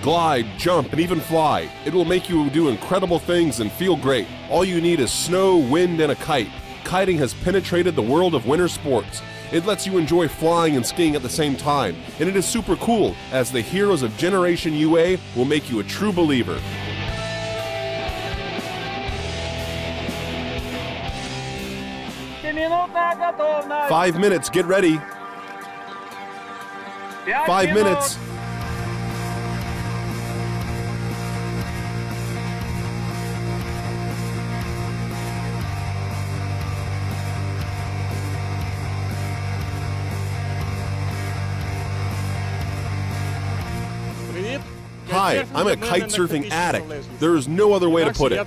glide, jump, and even fly. It will make you do incredible things and feel great. All you need is snow, wind, and a kite. Kiting has penetrated the world of winter sports. It lets you enjoy flying and skiing at the same time, and it is super cool, as the heroes of Generation UA will make you a true believer. Five minutes, get ready. 5 minutes. Hi, I'm a kite surfing addict. There is no other way to put it.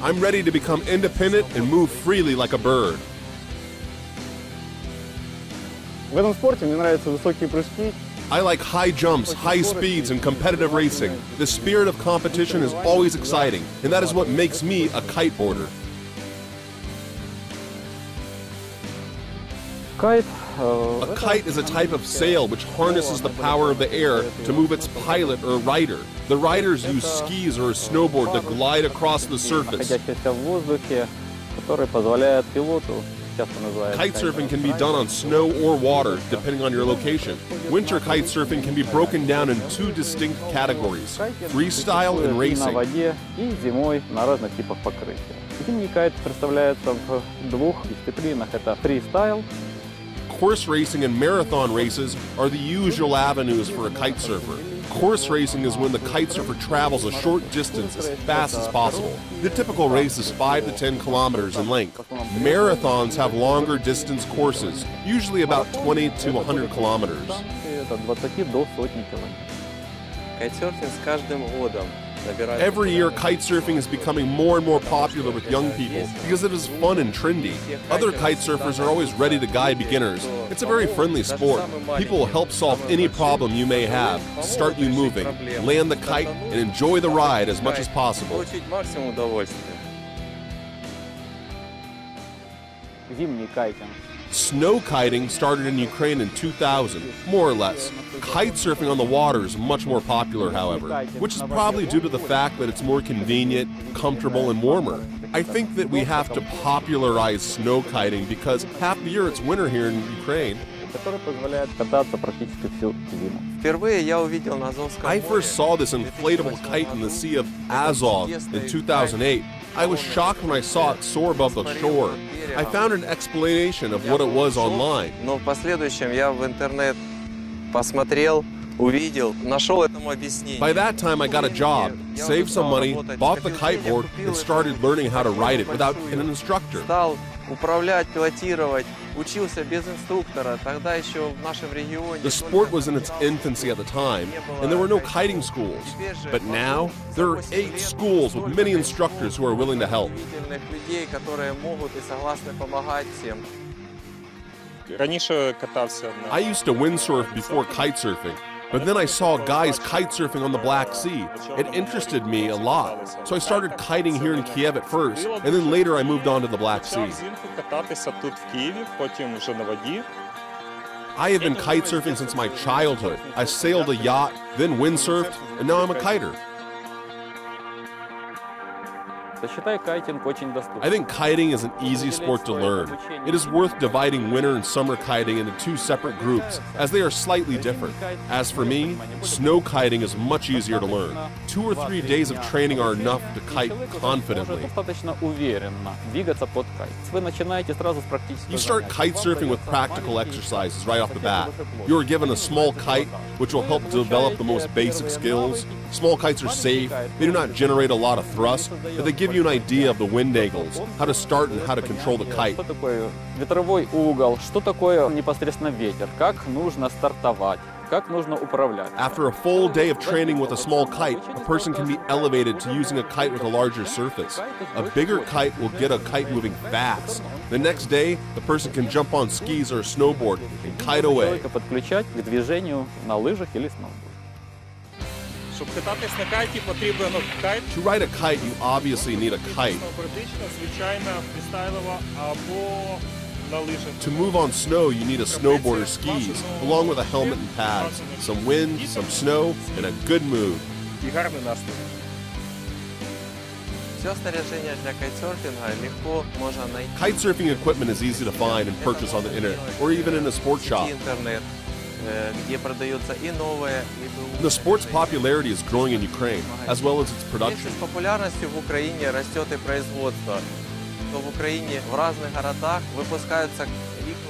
I'm ready to become independent and move freely like a bird. I like high jumps, high speeds, and competitive racing. The spirit of competition is always exciting, and that is what makes me a kiteboarder. A kite is a type of sail which harnesses the power of the air to move its pilot or rider. The riders use skis or a snowboard to glide across the surface. Kite surfing can be done on snow or water, depending on your location. Winter kite surfing can be broken down in two distinct categories: freestyle and racing. Course racing and marathon races are the usual avenues for a kite surfer. Course racing is when the kite surfer travels a short distance as fast as possible. The typical race is 5 to 10 kilometers in length. Marathons have longer distance courses, usually about 20 to 100 kilometers. Every year, kite surfing is becoming more and more popular with young people because it is fun and trendy. Other kite surfers are always ready to guide beginners. It's a very friendly sport. People will help solve any problem you may have, start you moving, land the kite, and enjoy the ride as much as possible. Snow kiting started in Ukraine in 2000, more or less. Kite surfing on the water is much more popular, however, which is probably due to the fact that it's more convenient, comfortable, and warmer. I think that we have to popularize snow kiting because half the year it's winter here in Ukraine. I first saw this inflatable kite in the Sea of Azov in 2008. I was shocked when I saw it soar above the shore. I found an explanation of what it was online. By that time, I got a job, saved some money, bought the kiteboard, and started learning how to ride it without an instructor. The sport was in its infancy at the time, and there were no kiting schools. But now, there are 8 schools with many instructors who are willing to help. I used to windsurf before kite surfing, but then I saw guys kite surfing on the Black Sea. It interested me a lot, so I started kiting here in Kiev at first, and then later I moved on to the Black Sea. I have been kite surfing since my childhood. I sailed a yacht, then windsurfed, and now I'm a kiter. I think kiting is an easy sport to learn. It is worth dividing winter and summer kiting into 2 separate groups, as they are slightly different. As for me, snow kiting is much easier to learn. 2 or 3 days of training are enough to kite confidently. You start kite surfing with practical exercises right off the bat. You are given a small kite, which will help develop the most basic skills. Small kites are safe, they do not generate a lot of thrust, but they give you an idea of the wind angles, how to start and how to control the kite. After a full day of training with a small kite, a person can be elevated to using a kite with a larger surface. A bigger kite will get a kite moving fast. The next day, the person can jump on skis or a snowboard and kite away. Подключать к движению на лыжах или сноуборде. Щоб кататись на кайті, потрібен кайт. To ride a kite, you obviously need a kite. Практично, звичайна, фрістайлова або на лижах. To move on snow, you need a snowboard or skis, along with a helmet and pads, some wind, some snow, and a good mood. І гарний настрій. Все снаряжение для кайтсерфинга легко можно найти. Kitesurfing equipment is easy to find and purchase on the internet, or even in a sports shop. Интернет, где продаются и новые, и The sport's popularity is growing in Ukraine, as well as its production. Вместе с популярностью в Украине растет и производство. То в Украине в разных городах выпускаются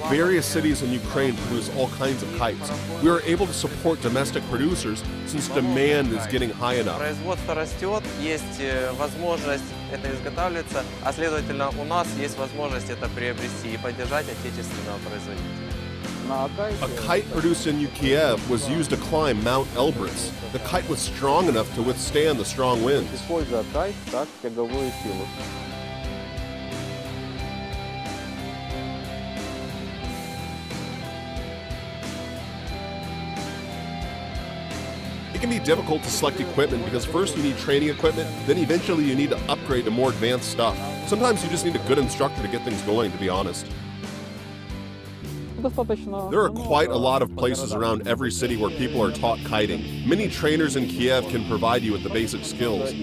Various cities in Ukraine produce all kinds of kites. We are able to support domestic producers since demand is getting high enough. Производство растет, есть возможность это изготавливаться, а следовательно у нас есть возможность это приобрести и поддержать отечественного производителя. A kite produced in Kiev was used to climb Mount Elbrus. The kite was strong enough to withstand the strong winds. Используя кайт как тяговую силу. It can be difficult to select equipment because first you need training equipment, then eventually you need to upgrade to more advanced stuff. Sometimes you just need a good instructor to get things going, to be honest. There are quite a lot of places around every city where people are taught kiting. Many trainers in Kiev can provide you with the basic skills,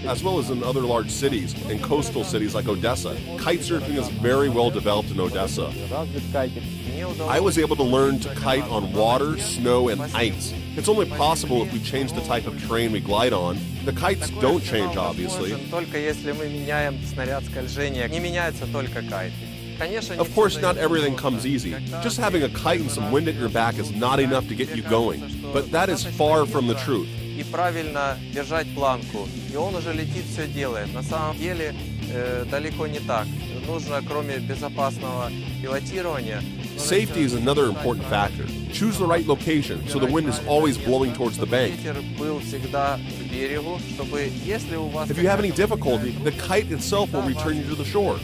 as well as in other large cities and coastal cities like Odessa. Kitesurfing is very well developed in Odessa. I was able to learn to kite on water, snow, and ice. It's only possible if we change the type of terrain we glide on. The kites don't change, obviously. Только если мы меняем снаряд скольжения, не меняется только кайт. Of course, not everything comes easy. Just having a kite and some wind at your back is not enough to get you going. But that is far from the truth. И правильно держать планку. И он уже летит, все делает. На самом деле далеко не так. Нужно, кроме безопасного пилотирования, safety is another important factor. Choose the right location so the wind is always blowing towards the bank. If you have any difficulty, the kite itself will return you to the shore.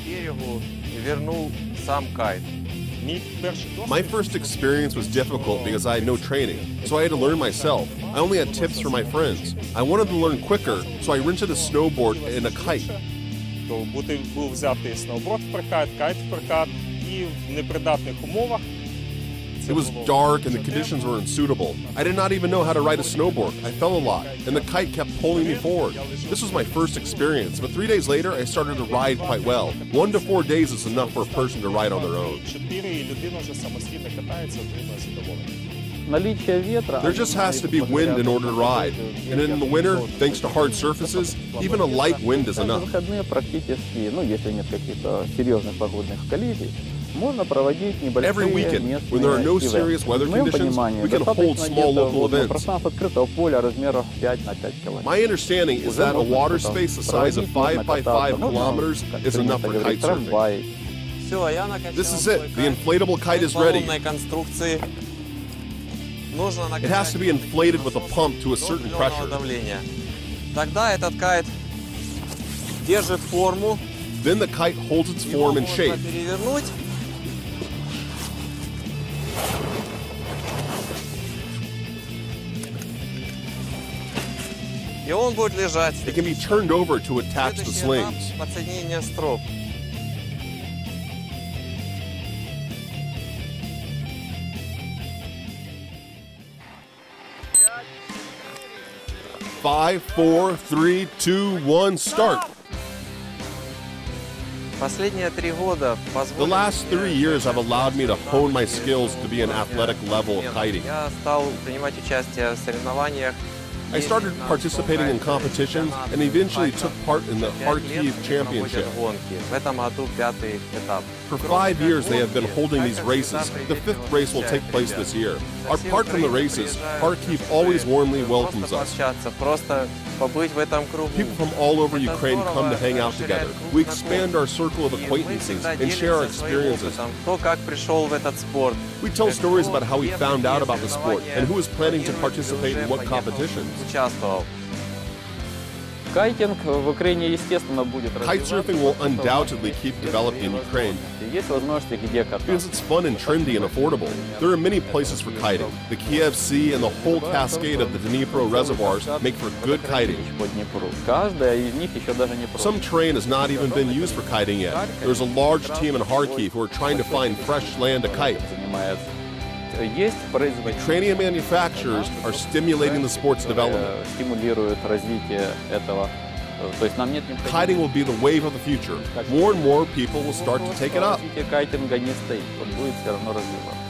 My first experience was difficult because I had no training, so I had to learn myself. I only had tips from my friends. I wanted to learn quicker, so I rented a snowboard and a kite. Був взятий сноуборд в прокат, кайт в прокат, і в непридатних умовах. It was dark and the conditions were unsuitable. I did not even know how to ride a snowboard. I fell a lot, and the kite kept pulling me forward. This was my first experience, but 3 days later, I started to ride quite well. 1 to 4 days is enough for a person to ride on their own. There just has to be wind in order to ride. And in the winter, thanks to hard surfaces, even a light wind is enough. Every weekend, when there are no serious weather conditions, we can hold small local events. My understanding is that a water space the size of 5 by 5 kilometers is enough for kite surfing. This is it. The inflatable kite is ready. It has to be inflated with a pump to a certain pressure. Then the kite holds its form and shape. It can be turned over to attach the slings. Five, 4, 3, 2, 1, start. The last 3 years have allowed me to hone my skills to be an athletic level of kiting. I started participating in competitions and eventually took part in the Kharkiv Championship. For 5 years, they have been holding these races. The 5th race will take place this year. Apart from the races, Kharkiv always warmly welcomes us. People from all over Ukraine come to hang out together. We expand our circle of acquaintances and share our experiences. We tell stories about how we found out about the sport and who is planning to participate in what competitions. Кайтинг в Украине, естественно, будет Kitesurfing will undoubtedly keep developing in Ukraine Есть возможности, где кататься. because it's fun and trendy and affordable. There are many places for kiting. The Kiev Sea and the whole cascade of the Dmytro reservoirs make for good kiting. По Днепру. Каждая из них еще даже не Some terrain has not even been used for kiting yet. There's a large team in Kharkiv who are trying to find fresh land to kite. занимается. Есть производители, Ukrainian manufacturers are stimulating the sport's development. стимулируют развитие этого. То есть нам нет необходимости. Kiting will be the wave of the future. More and more people will start to take it up. Развитие кайтинга не стоит, он будет все равно развиваться.